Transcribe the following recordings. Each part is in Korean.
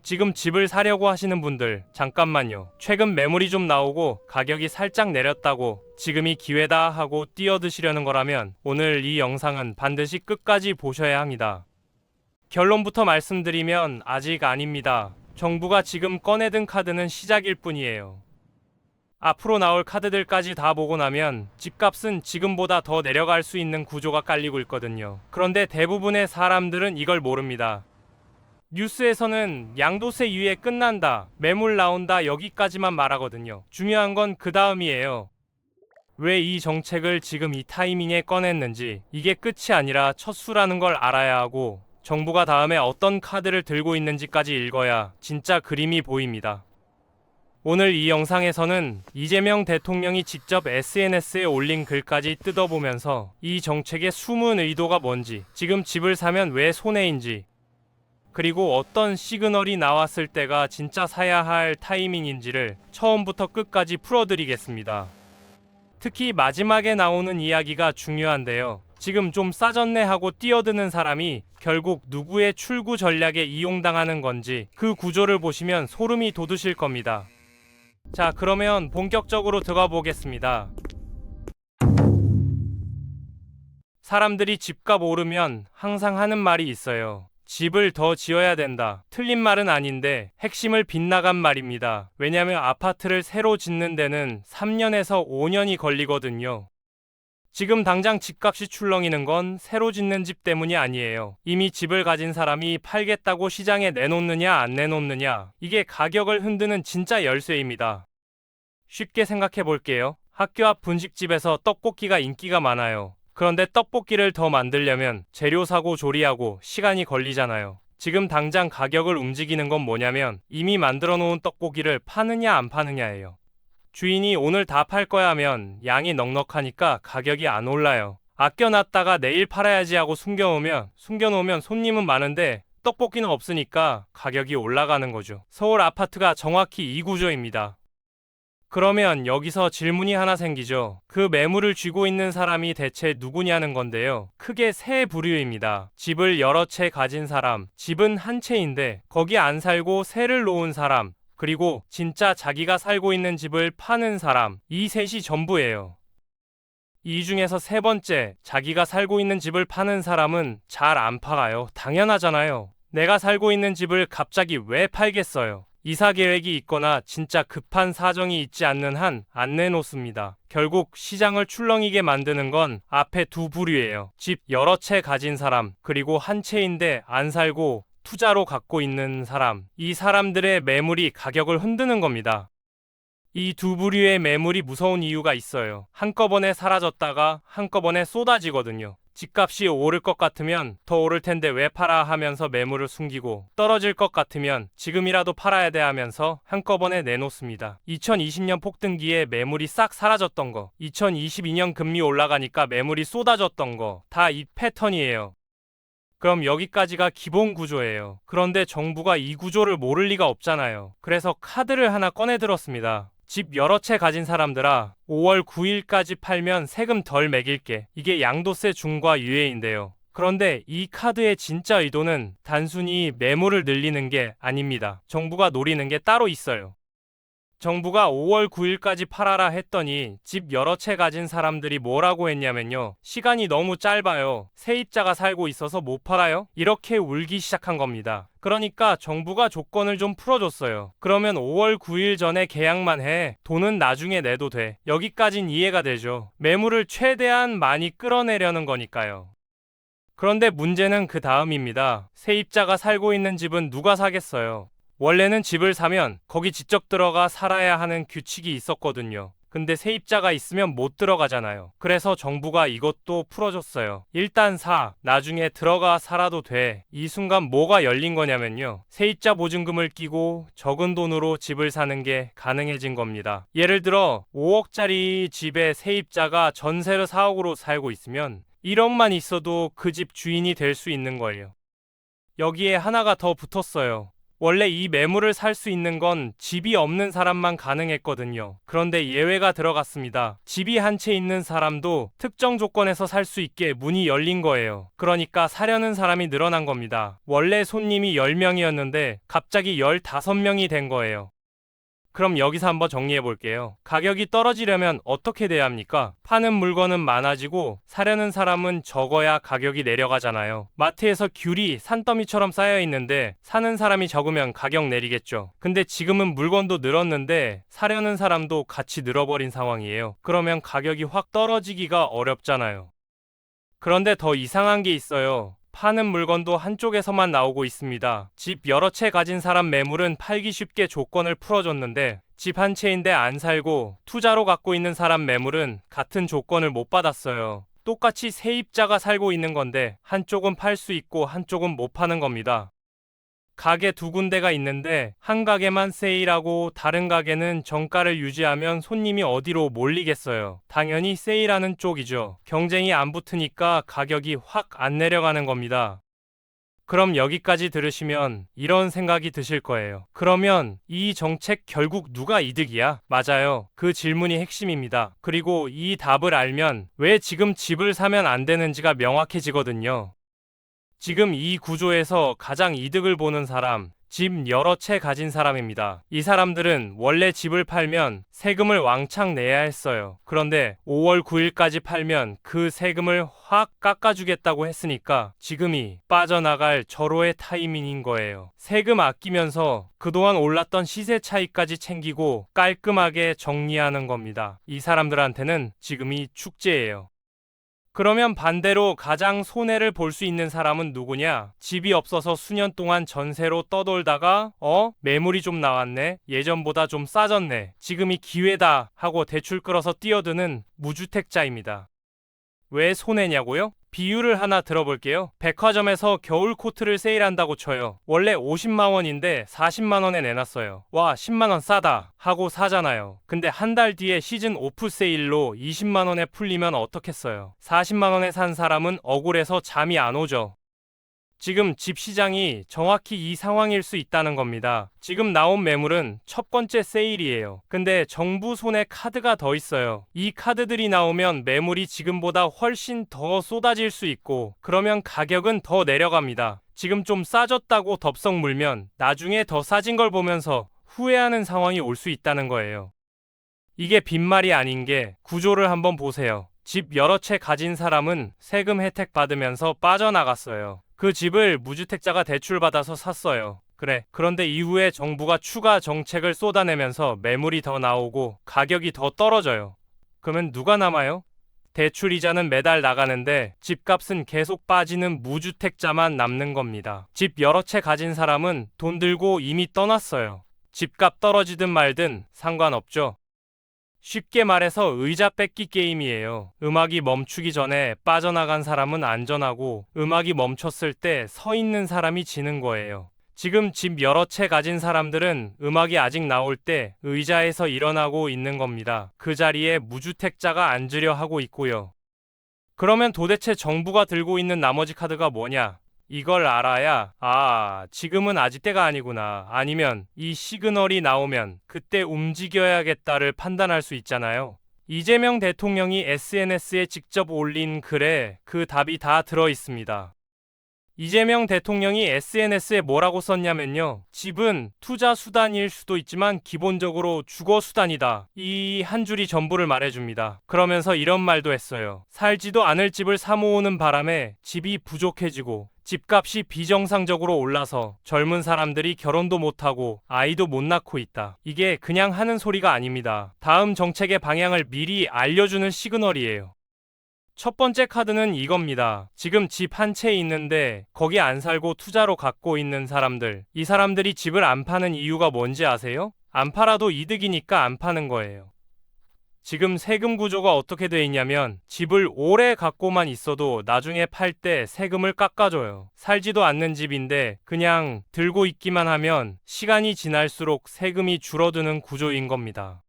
지금 집을 사려고 하시는 분들 잠깐만요. 최근 매물이 좀 나오고 가격이 살짝 내렸다고 지금이 기회다 하고 뛰어드시려는 거라면 오늘 이 영상은 반드시 끝까지 보셔야 합니다. 결론부터 말씀드리면 아직 아닙니다. 정부가 지금 꺼내든 카드는 시작일 뿐이에요. 앞으로 나올 카드들까지 다 보고 나면 집값은 지금보다 더 내려갈 수 있는 구조가 깔리고 있거든요. 그런데 대부분의 사람들은 이걸 모릅니다. 뉴스에서는 양도세 유예 끝난다, 매물 나온다 여기까지만 말하거든요. 중요한 건 그 다음이에요. 왜 이 정책을 지금 이 타이밍에 꺼냈는지, 이게 끝이 아니라 첫 수라는 걸 알아야 하고 정부가 다음에 어떤 카드를 들고 있는지까지 읽어야 진짜 그림이 보입니다. 오늘 이 영상에서는 이재명 대통령이 직접 SNS에 올린 글까지 뜯어보면서 이 정책의 숨은 의도가 뭔지, 지금 집을 사면 왜 손해인지, 그리고 어떤 시그널이 나왔을 때가 진짜 사야 할 타이밍인지를 처음부터 끝까지 풀어드리겠습니다. 특히 마지막에 나오는 이야기가 중요한데요. 지금 좀 싸졌네 하고 뛰어드는 사람이 결국 누구의 출구 전략에 이용당하는 건지 그 구조를 보시면 소름이 돋으실 겁니다. 자, 그러면 본격적으로 들어가 보겠습니다. 사람들이 집값 오르면 항상 하는 말이 있어요. 집을 더 지어야 된다. 틀린 말은 아닌데 핵심을 빗나간 말입니다. 왜냐하면 아파트를 새로 짓는 데는 3년에서 5년이 걸리거든요. 지금 당장 집값이 출렁이는 건 새로 짓는 집 때문이 아니에요. 이미 집을 가진 사람이 팔겠다고 시장에 내놓느냐 안 내놓느냐, 이게 가격을 흔드는 진짜 열쇠입니다. 쉽게 생각해 볼게요. 학교 앞 분식집에서 떡볶이가 인기가 많아요. 그런데 떡볶이를 더 만들려면 재료 사고 조리하고 시간이 걸리잖아요. 지금 당장 가격을 움직이는 건 뭐냐면 이미 만들어 놓은 떡볶이를 파느냐 안 파느냐예요. 주인이 오늘 다 팔 거야 하면 양이 넉넉하니까 가격이 안 올라요. 아껴놨다가 내일 팔아야지 하고 숨겨놓으면 손님은 많은데 떡볶이는 없으니까 가격이 올라가는 거죠. 서울 아파트가 정확히 이 구조입니다. 그러면 여기서 질문이 하나 생기죠. 그 매물을 쥐고 있는 사람이 대체 누구냐는 건데요. 크게 세 부류입니다. 집을 여러 채 가진 사람, 집은 한 채인데 거기 안 살고 세를 놓은 사람, 그리고 진짜 자기가 살고 있는 집을 파는 사람, 이 셋이 전부예요. 이 중에서 세 번째, 자기가 살고 있는 집을 파는 사람은 잘 안 팔아요. 당연하잖아요. 내가 살고 있는 집을 갑자기 왜 팔겠어요? 이사 계획이 있거나 진짜 급한 사정이 있지 않는 한 안 내놓습니다. 결국 시장을 출렁이게 만드는 건 앞에 두 부류예요. 집 여러 채 가진 사람, 그리고 한 채인데 안 살고 투자로 갖고 있는 사람. 이 사람들의 매물이 가격을 흔드는 겁니다. 이 두 부류의 매물이 무서운 이유가 있어요. 한꺼번에 사라졌다가 한꺼번에 쏟아지거든요. 집값이 오를 것 같으면 더 오를 텐데 왜 팔아 하면서 매물을 숨기고, 떨어질 것 같으면 지금이라도 팔아야 돼 하면서 한꺼번에 내놓습니다. 2020년 폭등기에 매물이 싹 사라졌던 거, 2022년 금리 올라가니까 매물이 쏟아졌던 거, 다 이 패턴이에요. 그럼 여기까지가 기본 구조예요. 그런데 정부가 이 구조를 모를 리가 없잖아요. 그래서 카드를 하나 꺼내 들었습니다. 집 여러 채 가진 사람들아, 5월 9일까지 팔면 세금 덜 매길게. 이게 양도세 중과 유예인데요. 그런데 이 카드의 진짜 의도는 단순히 매물을 늘리는 게 아닙니다. 정부가 노리는 게 따로 있어요. 정부가 5월 9일까지 팔아라 했더니 집 여러 채 가진 사람들이 뭐라고 했냐면요. 시간이 너무 짧아요. 세입자가 살고 있어서 못 팔아요? 이렇게 울기 시작한 겁니다. 그러니까 정부가 조건을 좀 풀어줬어요. 그러면 5월 9일 전에 계약만 해. 돈은 나중에 내도 돼. 여기까진 이해가 되죠. 매물을 최대한 많이 끌어내려는 거니까요. 그런데 문제는 그 다음입니다. 세입자가 살고 있는 집은 누가 사겠어요? 원래는 집을 사면 거기 직접 들어가 살아야 하는 규칙이 있었거든요. 근데 세입자가 있으면 못 들어가잖아요. 그래서 정부가 이것도 풀어줬어요. 일단 사, 나중에 들어가 살아도 돼. 이 순간 뭐가 열린 거냐면요. 세입자 보증금을 끼고 적은 돈으로 집을 사는 게 가능해진 겁니다. 예를 들어 5억짜리 집에 세입자가 전세를 4억으로 살고 있으면 1억만 있어도 그 집 주인이 될 수 있는 거예요. 여기에 하나가 더 붙었어요. 원래 이 매물을 살 수 있는 건 집이 없는 사람만 가능했거든요. 그런데 예외가 들어갔습니다. 집이 한 채 있는 사람도 특정 조건에서 살 수 있게 문이 열린 거예요. 그러니까 사려는 사람이 늘어난 겁니다. 원래 손님이 10명이었는데 갑자기 15명이 된 거예요. 그럼 여기서 한번 정리해 볼게요. 가격이 떨어지려면 어떻게 돼야 합니까? 파는 물건은 많아지고 사려는 사람은 적어야 가격이 내려가잖아요. 마트에서 귤이 산더미처럼 쌓여 있는데 사는 사람이 적으면 가격 내리겠죠. 근데 지금은 물건도 늘었는데 사려는 사람도 같이 늘어버린 상황이에요. 그러면 가격이 확 떨어지기가 어렵잖아요. 그런데 더 이상한 게 있어요. 파는 물건도 한쪽에서만 나오고 있습니다. 집 여러 채 가진 사람 매물은 팔기 쉽게 조건을 풀어줬는데 집 한 채인데 안 살고 투자로 갖고 있는 사람 매물은 같은 조건을 못 받았어요. 똑같이 세입자가 살고 있는 건데 한쪽은 팔 수 있고 한쪽은 못 파는 겁니다. 가게 두 군데가 있는데 한 가게만 세일하고 다른 가게는 정가를 유지하면 손님이 어디로 몰리겠어요. 당연히 세일하는 쪽이죠. 경쟁이 안 붙으니까 가격이 확 안 내려가는 겁니다. 그럼 여기까지 들으시면 이런 생각이 드실 거예요. 그러면 이 정책 결국 누가 이득이야? 맞아요. 그 질문이 핵심입니다. 그리고 이 답을 알면 왜 지금 집을 사면 안 되는지가 명확해지거든요. 지금 이 구조에서 가장 이득을 보는 사람, 집 여러 채 가진 사람입니다. 이 사람들은 원래 집을 팔면 세금을 왕창 내야 했어요. 그런데 5월 9일까지 팔면 그 세금을 확 깎아주겠다고 했으니까 지금이 빠져나갈 절호의 타이밍인 거예요. 세금 아끼면서 그동안 올랐던 시세 차익까지 챙기고 깔끔하게 정리하는 겁니다. 이 사람들한테는 지금이 축제예요. 그러면 반대로 가장 손해를 볼 수 있는 사람은 누구냐? 집이 없어서 수년 동안 전세로 떠돌다가 매물이 좀 나왔네. 예전보다 좀 싸졌네. 지금이 기회다 하고 대출 끌어서 뛰어드는 무주택자입니다. 왜 손해냐고요? 비유를 하나 들어볼게요. 백화점에서 겨울 코트를 세일한다고 쳐요. 원래 50만 원인데 40만 원에 내놨어요. 와, 10만 원 싸다 하고 사잖아요. 근데 한 달 뒤에 시즌 오프 세일로 20만 원에 풀리면 어떻겠어요? 40만 원에 산 사람은 억울해서 잠이 안 오죠. 지금 집 시장이 정확히 이 상황일 수 있다는 겁니다. 지금 나온 매물은 첫 번째 세일이에요. 근데 정부 손에 카드가 더 있어요. 이 카드들이 나오면 매물이 지금보다 훨씬 더 쏟아질 수 있고 그러면 가격은 더 내려갑니다. 지금 좀 싸졌다고 덥석 물면 나중에 더 싸진 걸 보면서 후회하는 상황이 올 수 있다는 거예요. 이게 빈말이 아닌 게 구조를 한번 보세요. 집 여러 채 가진 사람은 세금 혜택 받으면서 빠져나갔어요. 그 집을 무주택자가 대출받아서 샀어요. 그래. 그런데 이후에 정부가 추가 정책을 쏟아내면서 매물이 더 나오고 가격이 더 떨어져요. 그러면 누가 남아요? 대출 이자는 매달 나가는데 집값은 계속 빠지는 무주택자만 남는 겁니다. 집 여러 채 가진 사람은 돈 들고 이미 떠났어요. 집값 떨어지든 말든 상관없죠. 쉽게 말해서 의자 뺏기 게임이에요. 음악이 멈추기 전에 빠져나간 사람은 안전하고 음악이 멈췄을 때 서 있는 사람이 지는 거예요. 지금 집 여러 채 가진 사람들은 음악이 아직 나올 때 의자에서 일어나고 있는 겁니다. 그 자리에 무주택자가 앉으려 하고 있고요. 그러면 도대체 정부가 들고 있는 나머지 카드가 뭐냐? 이걸 알아야 지금은 아직 때가 아니구나 아니면 이 시그널이 나오면 그때 움직여야겠다를 판단할 수 있잖아요. 이재명 대통령이 SNS에 직접 올린 글에 그 답이 다 들어 있습니다. 이재명 대통령이 SNS에 뭐라고 썼냐면요. 집은 투자 수단일 수도 있지만 기본적으로 주거 수단이다. 이 한 줄이 전부를 말해줍니다. 그러면서 이런 말도 했어요. 살지도 않을 집을 사모으는 바람에 집이 부족해지고 집값이 비정상적으로 올라서 젊은 사람들이 결혼도 못하고 아이도 못 낳고 있다. 이게 그냥 하는 소리가 아닙니다. 다음 정책의 방향을 미리 알려주는 시그널이에요. 첫 번째 카드는 이겁니다. 지금 집 한 채 있는데 거기 안 살고 투자로 갖고 있는 사람들. 이 사람들이 집을 안 파는 이유가 뭔지 아세요? 안 팔아도 이득이니까 안 파는 거예요. 지금 세금 구조가 어떻게 돼 있냐면 집을 오래 갖고만 있어도 나중에 팔 때 세금을 깎아줘요. 살지도 않는 집인데 그냥 들고 있기만 하면 시간이 지날수록 세금이 줄어드는 구조인 겁니다.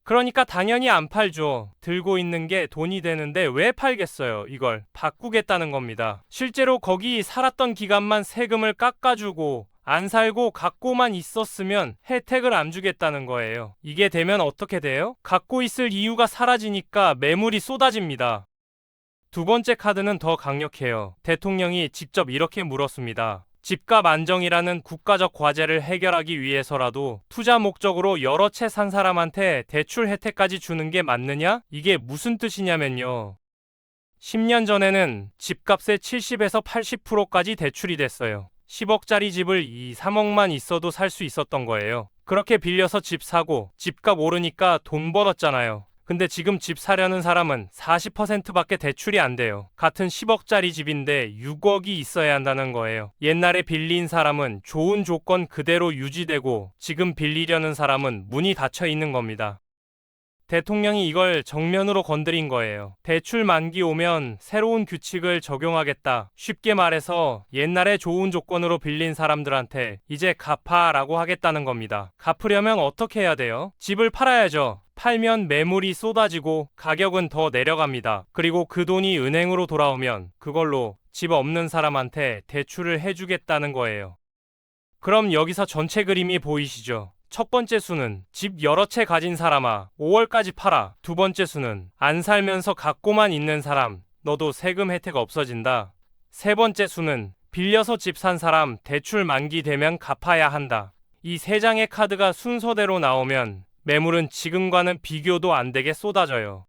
그러니까 당연히 안 팔죠. 들고 있는 게 돈이 되는데 왜 팔겠어요? 이걸 바꾸겠다는 겁니다. 실제로 거기 살았던 기간만 세금을 깎아주고 안 살고 갖고만 있었으면 혜택을 안 주겠다는 거예요. 이게 되면 어떻게 돼요? 갖고 있을 이유가 사라지니까 매물이 쏟아집니다. 두 번째 카드는 더 강력해요. 대통령이 직접 이렇게 물었습니다. 집값 안정이라는 국가적 과제를 해결하기 위해서라도 투자 목적으로 여러 채 산 사람한테 대출 혜택까지 주는 게 맞느냐? 이게 무슨 뜻이냐면요. 10년 전에는 집값의 70에서 80%까지 대출이 됐어요. 10억짜리 집을 2, 3억만 있어도 살 수 있었던 거예요. 그렇게 빌려서 집 사고 집값 오르니까 돈 벌었잖아요. 근데 지금 집 사려는 사람은 40%밖에 대출이 안 돼요. 같은 10억짜리 집인데 6억이 있어야 한다는 거예요. 옛날에 빌린 사람은 좋은 조건 그대로 유지되고 지금 빌리려는 사람은 문이 닫혀 있는 겁니다. 대통령이 이걸 정면으로 건드린 거예요. 대출 만기 오면 새로운 규칙을 적용하겠다. 쉽게 말해서 옛날에 좋은 조건으로 빌린 사람들한테 이제 갚아라고 하겠다는 겁니다. 갚으려면 어떻게 해야 돼요? 집을 팔아야죠. 팔면 매물이 쏟아지고 가격은 더 내려갑니다. 그리고 그 돈이 은행으로 돌아오면 그걸로 집 없는 사람한테 대출을 해주겠다는 거예요. 그럼 여기서 전체 그림이 보이시죠? 첫 번째 수는 집 여러 채 가진 사람아 5월까지 팔아. 두 번째 수는 안 살면서 갖고만 있는 사람 너도 세금 혜택 없어진다. 세 번째 수는 빌려서 집 산 사람 대출 만기 되면 갚아야 한다. 이 세 장의 카드가 순서대로 나오면 매물은 지금과는 비교도 안 되게 쏟아져요.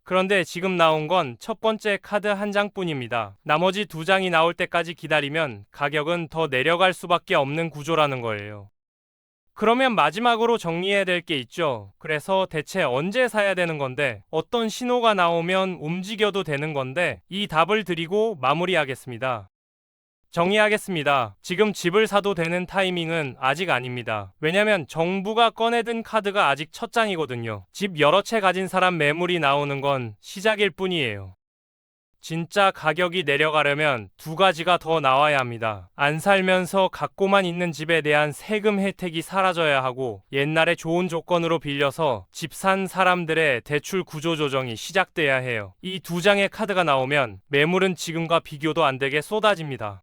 그런데 지금 나온 건 첫 번째 카드 한 장뿐입니다. 나머지 두 장이 나올 때까지 기다리면 가격은 더 내려갈 수밖에 없는 구조라는 거예요. 그러면 마지막으로 정리해야 될 게 있죠. 그래서 대체 언제 사야 되는 건데 어떤 신호가 나오면 움직여도 되는 건데 이 답을 드리고 마무리하겠습니다. 정리하겠습니다. 지금 집을 사도 되는 타이밍은 아직 아닙니다. 왜냐면 정부가 꺼내든 카드가 아직 첫 장이거든요. 집 여러 채 가진 사람 매물이 나오는 건 시작일 뿐이에요. 진짜 가격이 내려가려면 두 가지가 더 나와야 합니다. 안 살면서 갖고만 있는 집에 대한 세금 혜택이 사라져야 하고 옛날에 좋은 조건으로 빌려서 집 산 사람들의 대출 구조 조정이 시작돼야 해요. 이 두 장의 카드가 나오면 매물은 지금과 비교도 안 되게 쏟아집니다.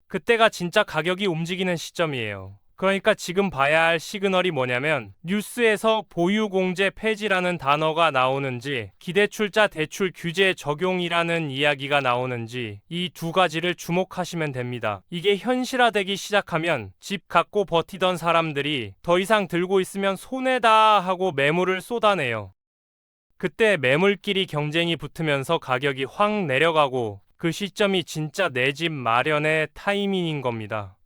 그때가 진짜 가격이 움직이는 시점이에요. 그러니까 지금 봐야 할 시그널이 뭐냐면 뉴스에서 보유공제 폐지라는 단어가 나오는지 기대출자 대출 규제 적용이라는 이야기가 나오는지 이 두 가지를 주목하시면 됩니다. 이게 현실화되기 시작하면 집 갖고 버티던 사람들이 더 이상 들고 있으면 손해다 하고 매물을 쏟아내요. 그때 매물끼리 경쟁이 붙으면서 가격이 확 내려가고 그 시점이 진짜 내 집 마련의 타이밍인 겁니다.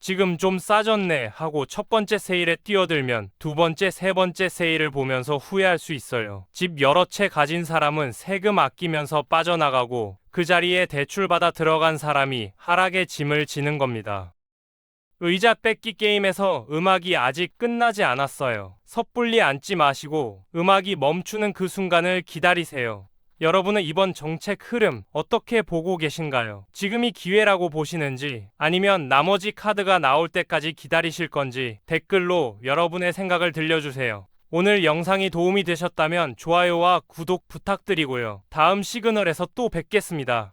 지금 좀 싸졌네 하고 첫 번째 세일에 뛰어들면 두 번째, 세 번째 세일을 보면서 후회할 수 있어요. 집 여러 채 가진 사람은 세금 아끼면서 빠져나가고 그 자리에 대출받아 들어간 사람이 하락의 짐을 지는 겁니다. 의자 뺏기 게임에서 음악이 아직 끝나지 않았어요. 섣불리 앉지 마시고 음악이 멈추는 그 순간을 기다리세요. 여러분은 이번 정책 흐름 어떻게 보고 계신가요? 지금이 기회라고 보시는지 아니면 나머지 카드가 나올 때까지 기다리실 건지 댓글로 여러분의 생각을 들려주세요. 오늘 영상이 도움이 되셨다면 좋아요와 구독 부탁드리고요. 다음 시그널에서 또 뵙겠습니다.